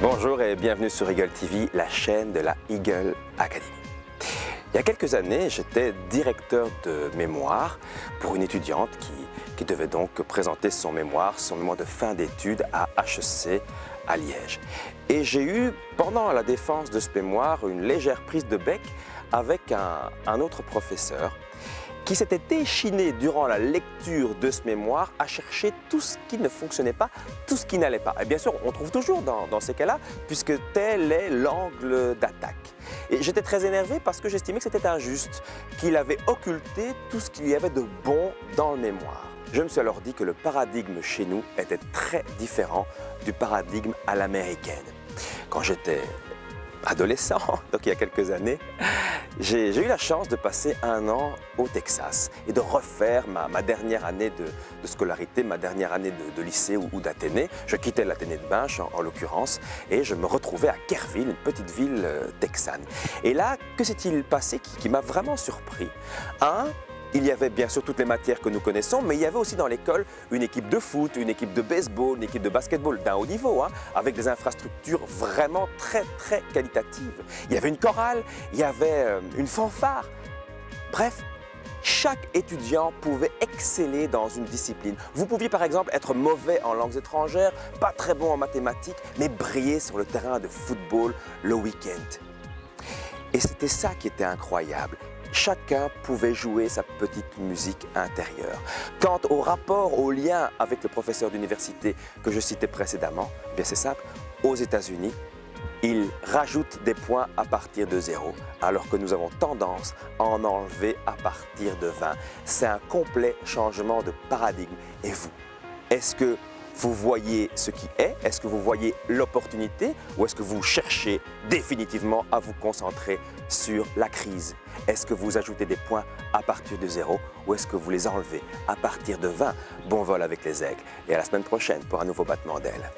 Bonjour et bienvenue sur Eagle TV, la chaîne de la Eagle Academy. Il y a quelques années, j'étais directeur de mémoire pour une étudiante qui devait donc présenter son mémoire de fin d'études à HEC à Liège. Et j'ai eu, pendant la défense de ce mémoire, une légère prise de bec avec un autre professeur qui s'était échiné durant la lecture de ce mémoire à chercher tout ce qui ne fonctionnait pas, tout ce qui n'allait pas. Et bien sûr, on trouve toujours dans ces cas-là, puisque tel est l'angle d'attaque. Et j'étais très énervé parce que j'estimais que c'était injuste, qu'il avait occulté tout ce qu'il y avait de bon dans le mémoire. Je me suis alors dit que le paradigme chez nous était très différent du paradigme à l'américaine. Quand j'étais adolescent, donc il y a quelques années, j'ai eu la chance de passer un an au Texas et de refaire ma dernière année de scolarité, ma dernière année de lycée ou d'Athénée. Je quittais l'Athénée de Binche en l'occurrence et je me retrouvais à Kerrville, une petite ville texane. Et là, que s'est-il passé qui m'a vraiment surpris? Il y avait bien sûr toutes les matières que nous connaissons, mais il y avait aussi dans l'école une équipe de foot, une équipe de baseball, une équipe de basketball d'un haut niveau, avec des infrastructures vraiment très qualitatives. Il y avait une chorale, il y avait une fanfare. Bref, chaque étudiant pouvait exceller dans une discipline. Vous pouviez par exemple être mauvais en langues étrangères, pas très bon en mathématiques, mais briller sur le terrain de football le week-end. Et c'était ça qui était incroyable. Chacun pouvait jouer sa petite musique intérieure. Quant au rapport, au lien avec le professeur d'université que je citais précédemment, eh bien c'est simple, aux États-Unis, ils rajoutent des points à partir de 0, alors que nous avons tendance à en enlever à partir de 20. C'est un complet changement de paradigme. Et vous, est-ce que vous voyez ce qui est? Est-ce que vous voyez l'opportunité? Ou est-ce que vous cherchez définitivement à vous concentrer sur la crise? Est-ce que vous ajoutez des points à partir de 0 ou est-ce que vous les enlevez à partir de 20? Bon vol avec les aigles et à la semaine prochaine pour un nouveau battement d'ailes.